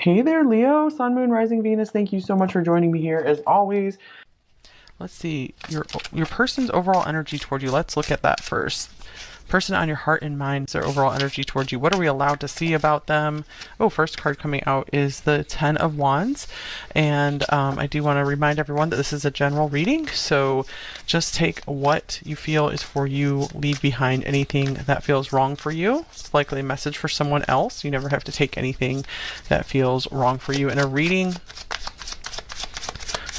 Hey there, Leo, Sun, Moon, Rising, Venus. Thank you so much for joining me here as always. Let's see your person's overall energy toward you. Let's look at that first. Person on your heart and mind, their overall energy towards you. What are we allowed to see about them? Oh, first card coming out is the Ten of Wands. And I do want to remind everyone that this is a general reading. So just take what you feel is for you. Leave behind anything that feels wrong for you. It's likely a message for someone else. You never have to take anything that feels wrong for you in a reading.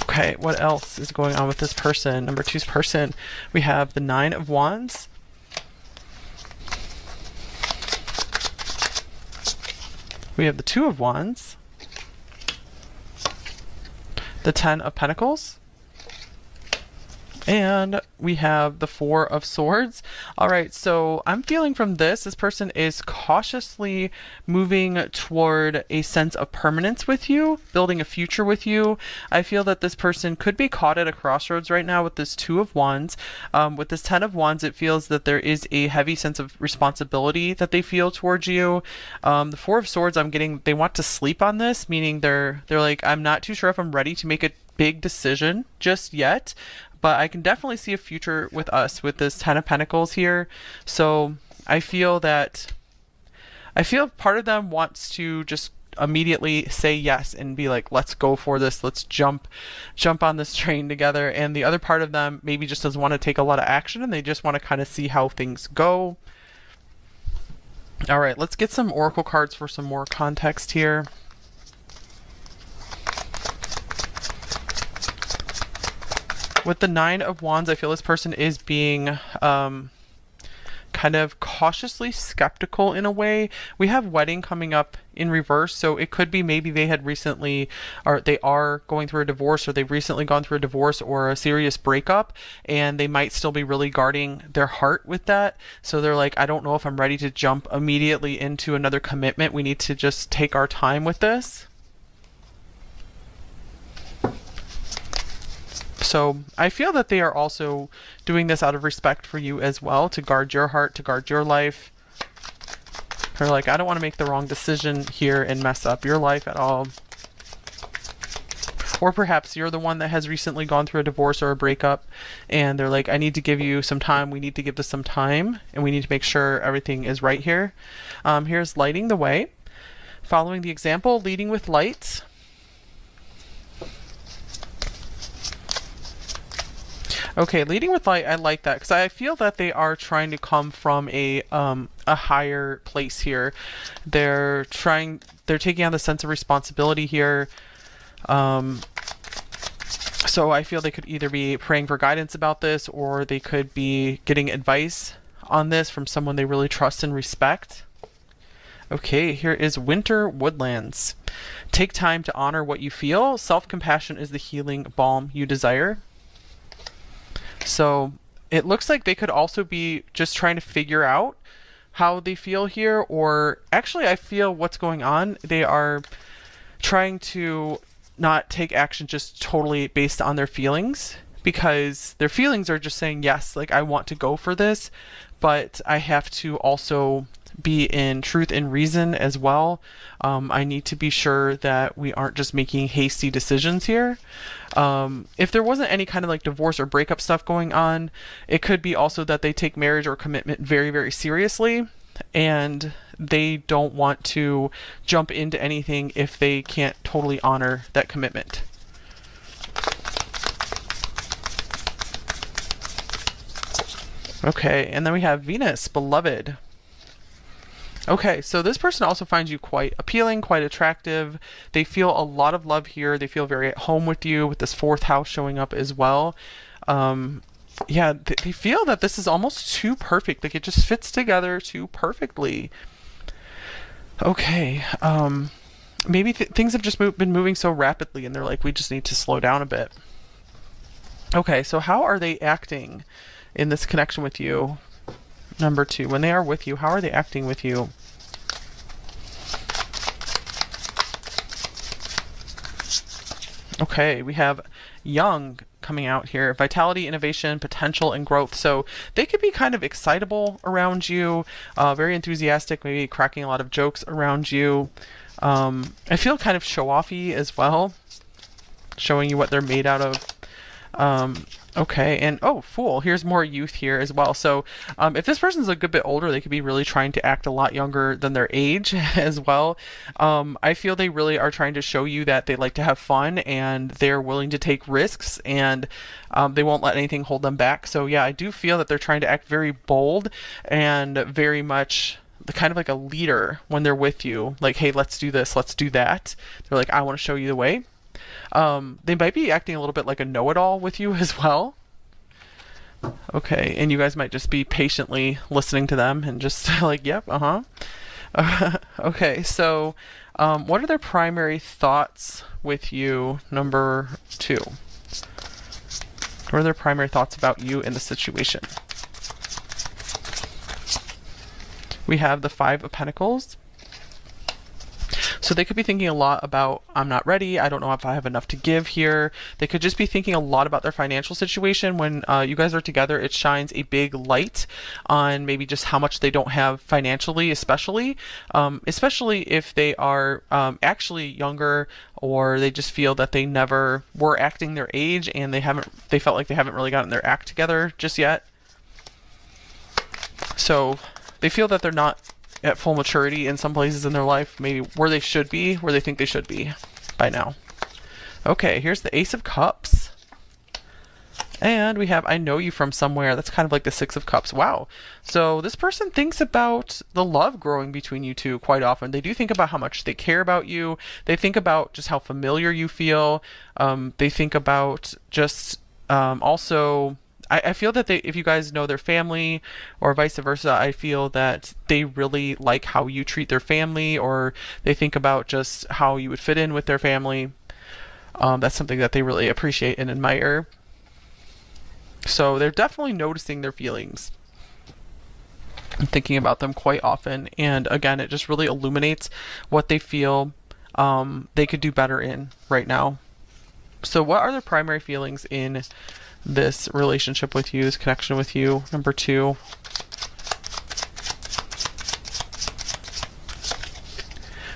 Okay, what else is going on with this person? Number two's person. We have the Nine of Wands. We have the Two of Wands, the Ten of Pentacles, and we have the Four of Swords. All right, so I'm feeling from this person is cautiously moving toward a sense of permanence with you, building a future with you. I feel that this person could be caught at a crossroads right now with this Two of Wands. With this Ten of Wands, it feels that there is a heavy sense of responsibility that they feel towards you. The Four of Swords, I'm getting, they want to sleep on this, meaning they're like, I'm not too sure if I'm ready to make a big decision just yet. But I can definitely see a future with us with this Ten of Pentacles here. So I feel part of them wants to just immediately say yes and be like, let's go for this. Let's jump on this train together. And the other part of them maybe just doesn't want to take a lot of action and they just want to kind of see how things go. All right, let's get some oracle cards for some more context here. With the Nine of Wands, I feel this person is being kind of cautiously skeptical in a way. We have wedding coming up in reverse, so it could be maybe they had recently, or they are going through a divorce, or they've recently gone through a divorce or a serious breakup, and they might still be really guarding their heart with that. So they're like, I don't know if I'm ready to jump immediately into another commitment. We need to just take our time with this. So I feel that they are also doing this out of respect for you as well, to guard your heart, to guard your life. They're like, I don't want to make the wrong decision here and mess up your life at all. Or perhaps you're the one that has recently gone through a divorce or a breakup, and they're like, I need to give you some time. We need to give this some time, and we need to make sure everything is right here. Here's lighting the way. Following the example, leading with light. Okay, leading with light, I like that because I feel that they are trying to come from a higher place here. They're taking on the sense of responsibility here. So I feel they could either be praying for guidance about this, or they could be getting advice on this from someone they really trust and respect. Okay, here is Winter Woodlands. Take time to honor what you feel. Self-compassion is the healing balm you desire. So it looks like they could also be just trying to figure out how they feel here, or actually I feel what's going on. They are trying to not take action just totally based on their feelings, because their feelings are just saying, yes, like I want to go for this, but I have to also be in truth and reason as well. I need to be sure that we aren't just making hasty decisions here. If there wasn't any kind of like divorce or breakup stuff going on, it could be also that they take marriage or commitment very, very seriously, and they don't want to jump into anything if they can't totally honor that commitment. Okay, and then we have Venus, beloved. Okay, so this person also finds you quite appealing, quite attractive. They feel a lot of love here. They feel very at home with you, with this fourth house showing up as well. Yeah, they feel that this is almost too perfect. Like it just fits together too perfectly. Okay, maybe things have just been moving so rapidly and they're like, we just need to slow down a bit. Okay, so how are they acting in this connection with you? Number two, when they are with you, how are they acting with you? Okay, we have young coming out here. Vitality, innovation, potential, and growth. So they could be kind of excitable around you, very enthusiastic, maybe cracking a lot of jokes around you. I feel kind of show-offy as well, showing you what they're made out of. Okay, and oh, Fool, here's more youth here as well. So if this person's a good bit older, they could be really trying to act a lot younger than their age as well. I feel they really are trying to show you that they like to have fun and they're willing to take risks, and they won't let anything hold them back. So yeah, I do feel that they're trying to act very bold and very much kind of like a leader when they're with you. Like, hey, let's do this, let's do that. They're like, I want to show you the way. They might be acting a little bit like a know-it-all with you as well. Okay, and you guys might just be patiently listening to them and just like, yep, okay, so what are their primary thoughts with you, number 2? What are their primary thoughts about you in the situation? We have the 5 of Pentacles. So they could be thinking a lot about, I'm not ready, I don't know if I have enough to give here. They could just be thinking a lot about their financial situation. When you guys are together, it shines a big light on maybe just how much they don't have financially, especially if they are actually younger, or they just feel that they never were acting their age and they felt like they haven't really gotten their act together just yet. So they feel that they're not at full maturity in some places in their life, maybe where they should be, where they think they should be by now. Okay, here's the Ace of Cups. And we have, I know you from somewhere. That's kind of like the 6 of Cups. Wow. So this person thinks about the love growing between you two quite often. They do think about how much they care about you. They think about just how familiar you feel. They think about just also... I feel that if you guys know their family or vice versa, I feel that they really like how you treat their family, or they think about just how you would fit in with their family. That's something that they really appreciate and admire. So they're definitely noticing their feelings and thinking about them quite often. And again, it just really illuminates what they feel they could do better in right now. So what are their primary feelings in this relationship with you, this connection with you, number 2?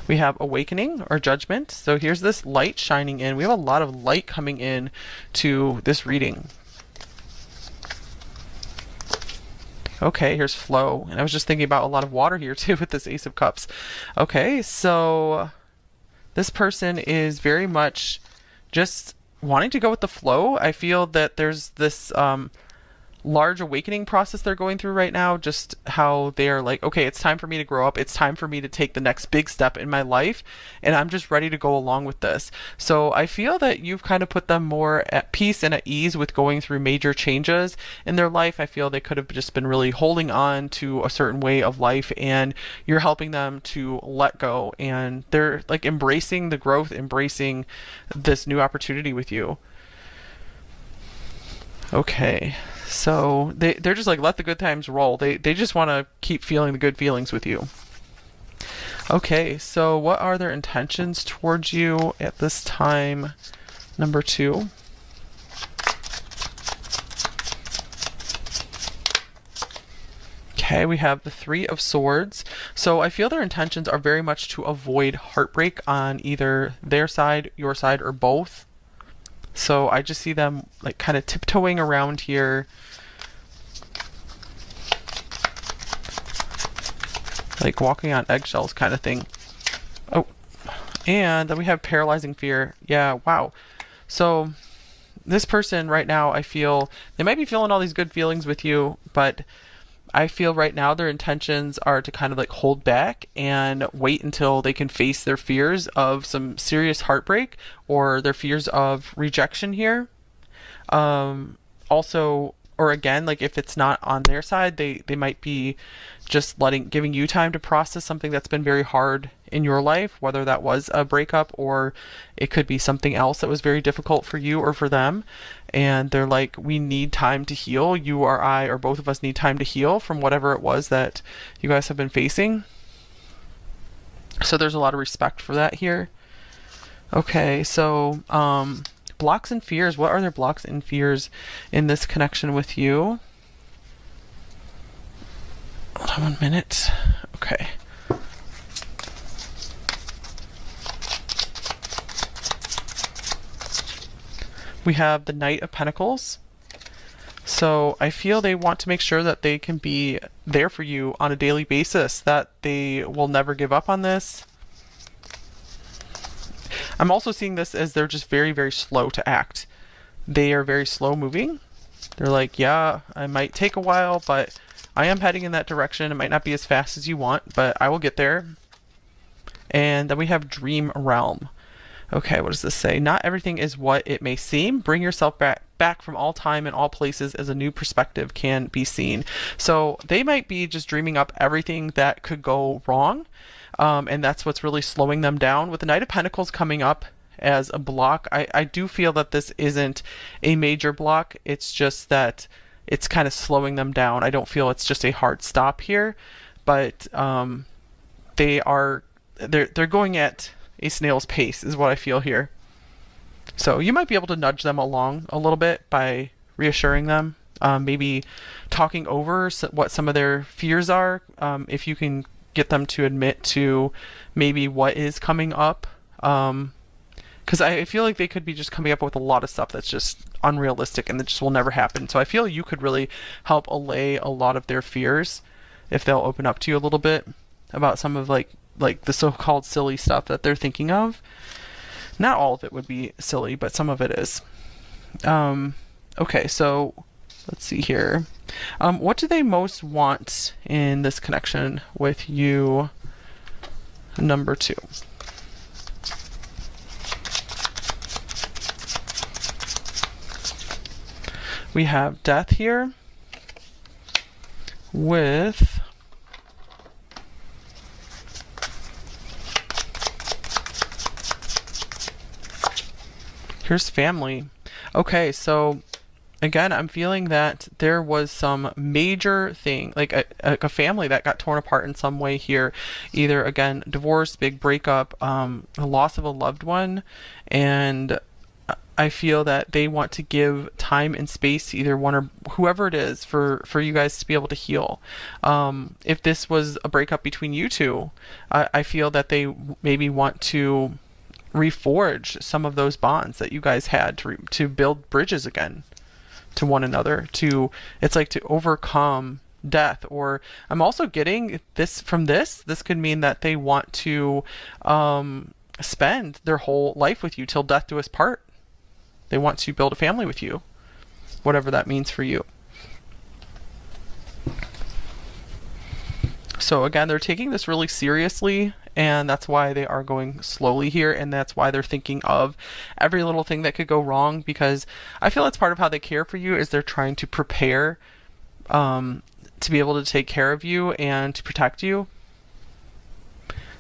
We have awakening or judgment. So here's this light shining in. We have a lot of light coming in to this reading. Okay, here's flow. And I was just thinking about a lot of water here too with this Ace of Cups. Okay, so this person is very much just wanting to go with the flow. I feel that there's this large awakening process they're going through right now, just how they are like, okay, it's time for me to grow up, it's time for me to take the next big step in my life, and I'm just ready to go along with this. So I feel that you've kind of put them more at peace and at ease with going through major changes in their life. I feel they could have just been really holding on to a certain way of life, and you're helping them to let go, and they're like embracing the growth, embracing this new opportunity with you. Okay, so they're just like, let the good times roll. They just want to keep feeling the good feelings with you. Okay, so what are their intentions towards you at this time, number 2? Okay, we have the 3 of Swords. So I feel their intentions are very much to avoid heartbreak on either their side, your side, or both. So I just see them like kind of tiptoeing around here, like walking on eggshells kind of thing. Oh, and then we have paralyzing fear. Yeah, wow. So this person right now, I feel they might be feeling all these good feelings with you, but I feel right now their intentions are to kind of like hold back and wait until they can face their fears of some serious heartbreak or their fears of rejection here. Also, or again, like if it's not on their side, they might be just giving you time to process something that's been very hard in your life, whether that was a breakup or it could be something else that was very difficult for you or for them. And they're like, we need time to heal. You or I or both of us need time to heal from whatever it was that you guys have been facing. So there's a lot of respect for that here. Okay, so blocks and fears. What are their blocks and fears in this connection with you? Hold on 1 minute. Okay. We have the Knight of Pentacles. So I feel they want to make sure that they can be there for you on a daily basis, that they will never give up on this. I'm also seeing this as they're just very, very slow to act. They are very slow moving. They're like, yeah, I might take a while, but I am heading in that direction. It might not be as fast as you want, but I will get there. And then we have Dream Realm. Okay, what does this say? Not everything is what it may seem. Bring yourself back from all time and all places as a new perspective can be seen. So they might be just dreaming up everything that could go wrong. And that's what's really slowing them down. With the Knight of Pentacles coming up as a block, I do feel that this isn't a major block. It's just that it's kind of slowing them down. I don't feel it's just a hard stop here, but they're going at a snail's pace is what I feel here. So you might be able to nudge them along a little bit by reassuring them, maybe talking over what some of their fears are, if you can get them to admit to maybe what is coming up. Because I feel like they could be just coming up with a lot of stuff that's just unrealistic and that just will never happen. So I feel you could really help allay a lot of their fears if they'll open up to you a little bit about some of like the so-called silly stuff that they're thinking of. Not all of it would be silly, but some of it is. Okay, so let's see here. What do they most want in this connection with you, number 2? We have Death here with here's family. Okay, so again, I'm feeling that there was some major thing, like a family that got torn apart in some way here. Either, again, divorce, big breakup, the loss of a loved one, and I feel that they want to give time and space to either one or whoever it is for you guys to be able to heal. If this was a breakup between you two, I feel that they maybe want to reforge some of those bonds that you guys had to build bridges again to one another, it's like to overcome death. Or I'm also getting this from this could mean that they want to spend their whole life with you till death do us part. They want to build a family with you, whatever that means for you. So again, they're taking this really seriously, and that's why they are going slowly here, and that's why they're thinking of every little thing that could go wrong, because I feel that's part of how they care for you, is they're trying to prepare to be able to take care of you and to protect you.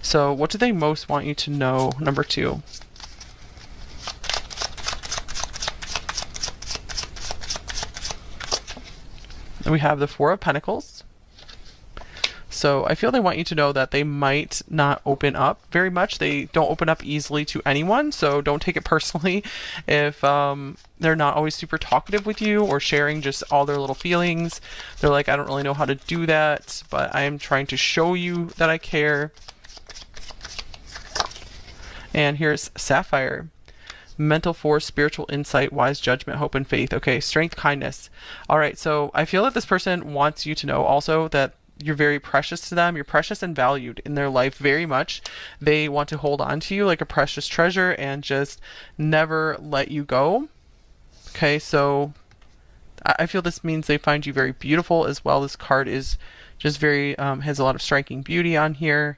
So what do they most want you to know, number 2? And we have the Four of Pentacles. So I feel they want you to know that they might not open up very much. They don't open up easily to anyone, so don't take it personally if they're not always super talkative with you or sharing just all their little feelings. They're like, I don't really know how to do that, but I am trying to show you that I care. And here's Sapphire. Mental force, spiritual insight, wise judgment, hope, and faith. Okay, strength, kindness. All right, so I feel that this person wants you to know also that you're very precious to them. You're precious and valued in their life very much. They want to hold on to you like a precious treasure and just never let you go. Okay, so I feel this means they find you very beautiful as well. This card is just very, has a lot of striking beauty on here.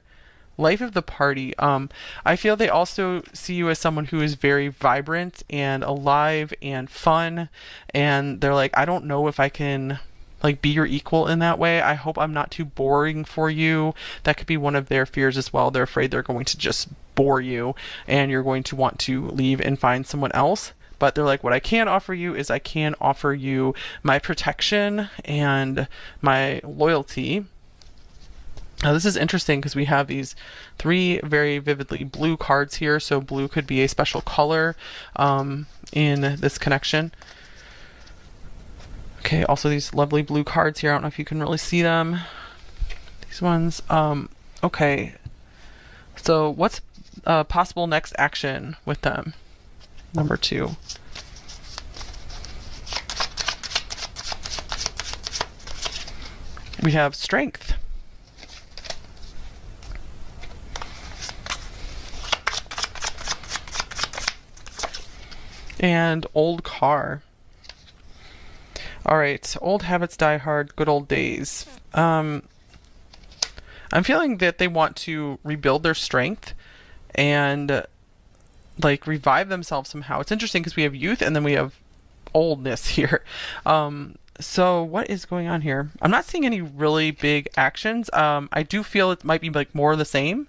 Life of the party. I feel they also see you as someone who is very vibrant and alive and fun. And they're like, I don't know if I can like be your equal in that way. I hope I'm not too boring for you. That could be one of their fears as well. They're afraid they're going to just bore you and you're going to want to leave and find someone else. But they're like, what I can offer you is I can offer you my protection and my loyalty. Now this is interesting because we have these 3 very vividly blue cards here. So blue could be a special color in this connection. Okay, also these lovely blue cards here. I don't know if you can really see them. These ones. Okay, so what's possible next action with them? Number 2. We have strength. And old car. All right, old habits die hard, good old days. I'm feeling that they want to rebuild their strength and like revive themselves somehow. It's interesting because we have youth and then we have oldness here. So what is going on here? I'm not seeing any really big actions. I do feel it might be like more of the same.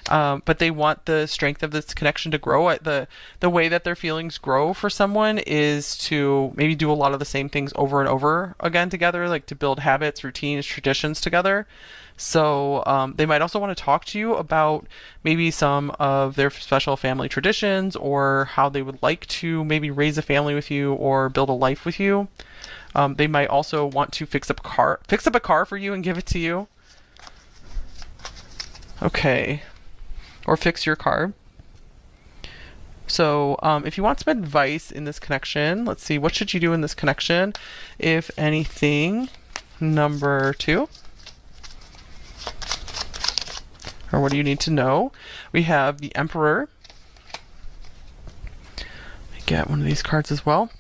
But they want the strength of this connection to grow. The way that their feelings grow for someone is to maybe do a lot of the same things over and over again together, like to build habits, routines, traditions together. So they might also want to talk to you about maybe some of their special family traditions or how they would like to maybe raise a family with you or build a life with you. They might also want to fix up a car for you and give it to you. Okay. Or fix your car. So if you want some advice in this connection, let's see, what should you do in this connection? If anything, number 2. Or what do you need to know? We have the Emperor. Let me get one of these cards as well.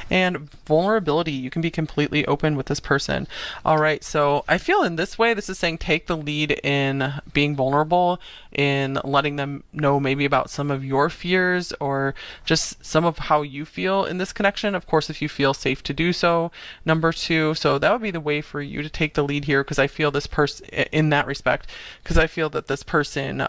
And vulnerability. You can be completely open with this person. All right, so I feel in this way, this is saying take the lead in being vulnerable, in letting them know maybe about some of your fears or just some of how you feel in this connection. Of course, if you feel safe to do so, number 2. So that would be the way for you to take the lead here, because I feel this person, in that respect, because I feel that this person,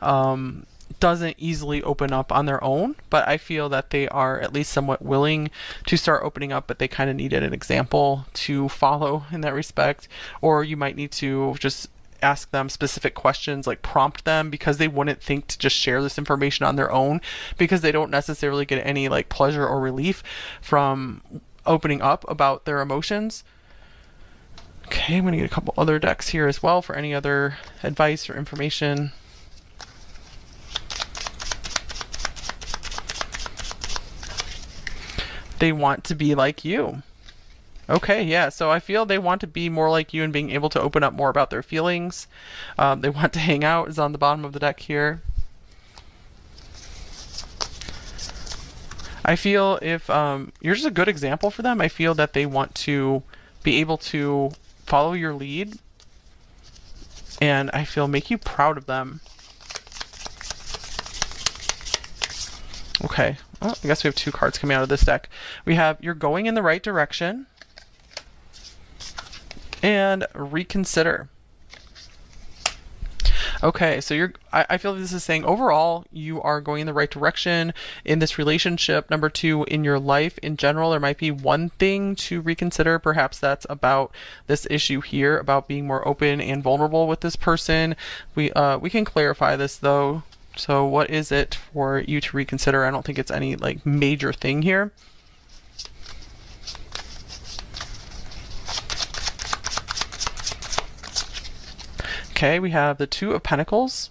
doesn't easily open up on their own, but I feel that they are at least somewhat willing to start opening up, but they kind of needed an example to follow in that respect. Or you might need to just ask them specific questions, like prompt them, because they wouldn't think to just share this information on their own, because they don't necessarily get any like pleasure or relief from opening up about their emotions. Okay, I'm gonna get a couple other decks here as well for any other advice or information. They want to be like you. Okay, yeah, so I feel they want to be more like you and being able to open up more about their feelings. They want to hang out is on the bottom of the deck here. I feel if you're just a good example for them, I feel that they want to be able to follow your lead, and I feel make you proud of them. Okay, well, I guess we have 2 cards coming out of this deck. We have you're going in the right direction and reconsider. Okay, so I feel this is saying overall you are going in the right direction in this relationship. Number 2, in your life in general, there might be one thing to reconsider. Perhaps that's about this issue here, about being more open and vulnerable with this person. We can clarify this though. So what is it for you to reconsider? I don't think it's any like major thing here. Okay, we have the 2 of Pentacles.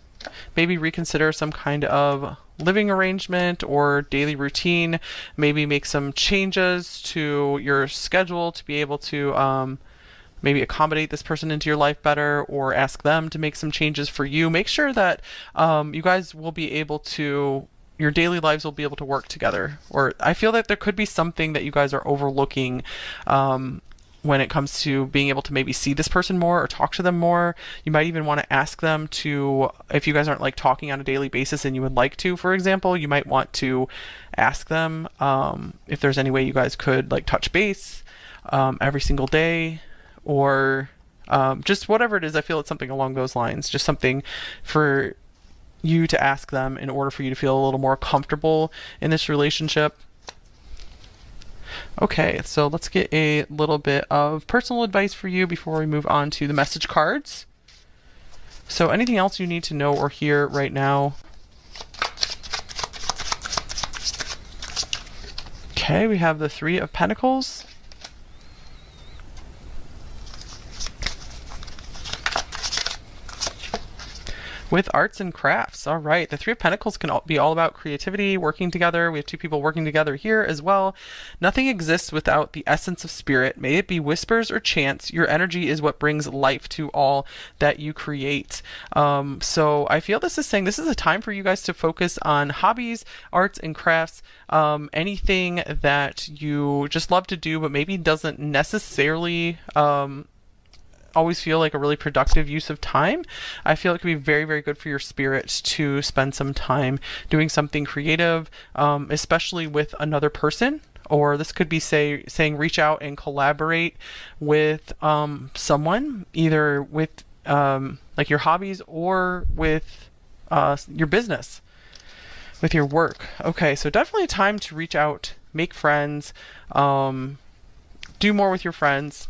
Maybe reconsider some kind of living arrangement or daily routine. Maybe make some changes to your schedule to be able to maybe accommodate this person into your life better, or ask them to make some changes for you. Make sure that you guys will be able to, your daily lives will be able to work together. Or I feel that there could be something that you guys are overlooking when it comes to being able to maybe see this person more or talk to them more. You might even want to ask them to, if you guys aren't like talking on a daily basis and you would like to, for example, you might want to ask them if there's any way you guys could like touch base every single day, or just whatever it is. I feel it's something along those lines, just something for you to ask them in order for you to feel a little more comfortable in this relationship. Okay, so let's get a little bit of personal advice for you before we move on to the message cards. So anything else you need to know or hear right now? Okay, we have the 3 of Pentacles. With arts and crafts. All right. The Three of Pentacles can be all about creativity, working together. We have two people working together here as well. Nothing exists without the essence of spirit. May it be whispers or chants. Your energy is what brings life to all that you create. So I feel this is saying this is a time for you guys to focus on hobbies, arts and crafts, anything that you just love to do, but maybe doesn't necessarily always feel like a really productive use of time. I feel it could be very, very good for your spirit to spend some time doing something creative, especially with another person. Or this could be saying reach out and collaborate with someone, either with like your hobbies or with your business, with your work. Okay, so definitely a time to reach out, make friends, do more with your friends.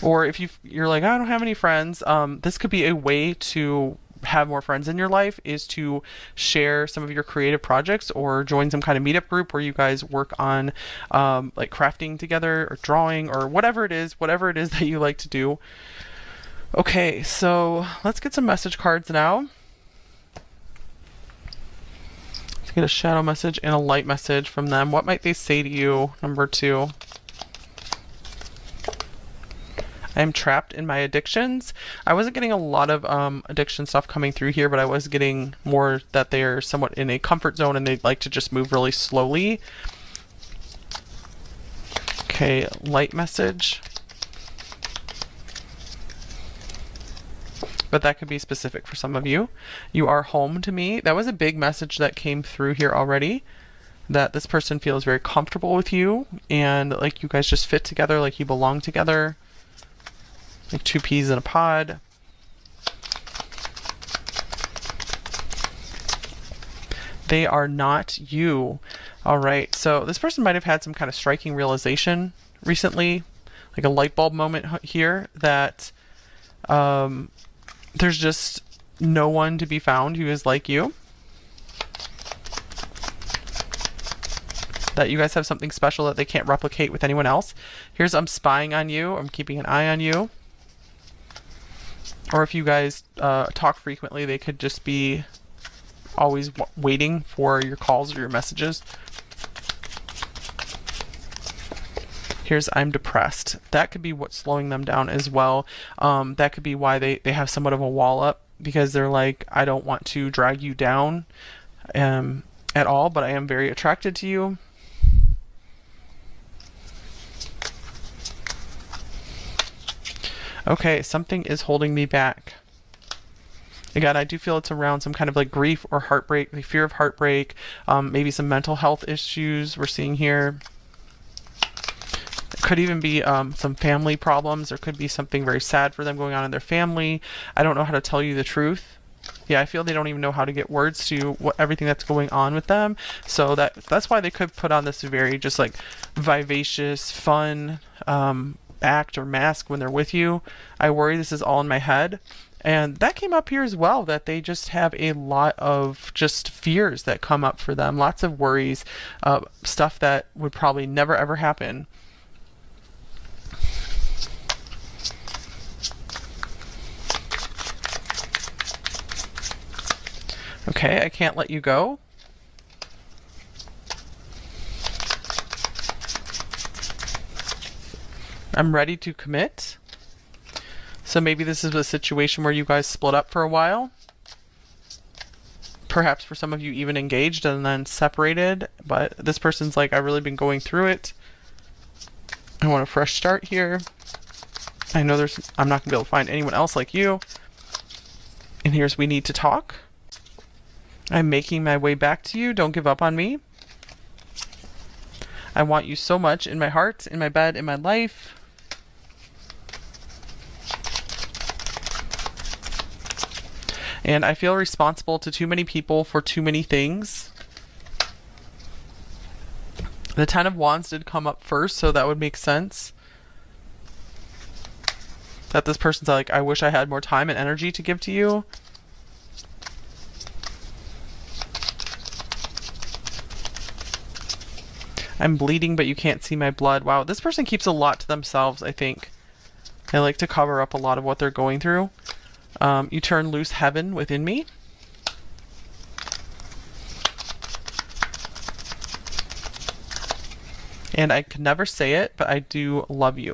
Or if you're like, I don't have any friends, this could be a way to have more friends in your life, is to share some of your creative projects or join some kind of meetup group where you guys work on like crafting together or drawing or whatever it is that you like to do. Okay, so let's get some message cards now. Let's get a shadow message and a light message from them. What might they say to you? Number 2. I am trapped in my addictions. I wasn't getting a lot of addiction stuff coming through here, but I was getting more that they're somewhat in a comfort zone and they'd like to just move really slowly. Okay, light message. But that could be specific for some of you. You are home to me. That was a big message that came through here already. That this person feels very comfortable with you and like you guys just fit together, like you belong together. Like 2 peas in a pod. They are not you. All right, so this person might have had some kind of striking realization recently, like a light bulb moment here, that there's just no one to be found who is like you. That you guys have something special that they can't replicate with anyone else. Here's I'm spying on you. I'm keeping an eye on you. Or if you guys talk frequently, they could just be always waiting for your calls or your messages. Here's I'm depressed. That could be what's slowing them down as well. That could be why they have somewhat of a wall up, because they're like, I don't want to drag you down at all, but I am very attracted to you. Okay, something is holding me back. Again, I do feel it's around some kind of like grief or heartbreak, the fear of heartbreak, maybe some mental health issues we're seeing here. It could even be some family problems. There could be something very sad for them going on in their family. I don't know how to tell you the truth. Yeah, I feel they don't even know how to get words to everything that's going on with them. So that's why they could put on this very just like vivacious, fun act or mask when they're with you. I worry this is all in my head. And that came up here as well, that they just have a lot of just fears that come up for them. Lots of worries, stuff that would probably never ever happen. Okay, I can't let you go. I'm ready to commit. So maybe this is a situation where you guys split up for a while. Perhaps for some of you even engaged and then separated. But this person's like, I've really been going through it. I want a fresh start here. I know I'm not going to be able to find anyone else like you. And here's we need to talk. I'm making my way back to you. Don't give up on me. I want you so much in my heart, in my bed, in my life. And I feel responsible to too many people for too many things. The Ten of Wands did come up first, so that would make sense. That this person's like, I wish I had more time and energy to give to you. I'm bleeding, but you can't see my blood. Wow, this person keeps a lot to themselves, I think. They like to cover up a lot of what they're going through. You turn loose heaven within me. And I could never say it, but I do love you.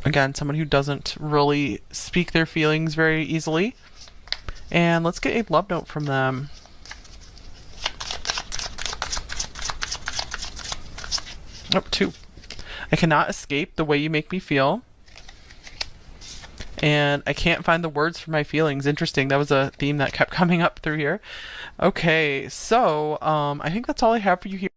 Again, someone who doesn't really speak their feelings very easily. And let's get a love note from them. Oh, 2. I cannot escape the way you make me feel. And I can't find the words for my feelings. Interesting. That was a theme that kept coming up through here. Okay, so I think that's all I have for you here.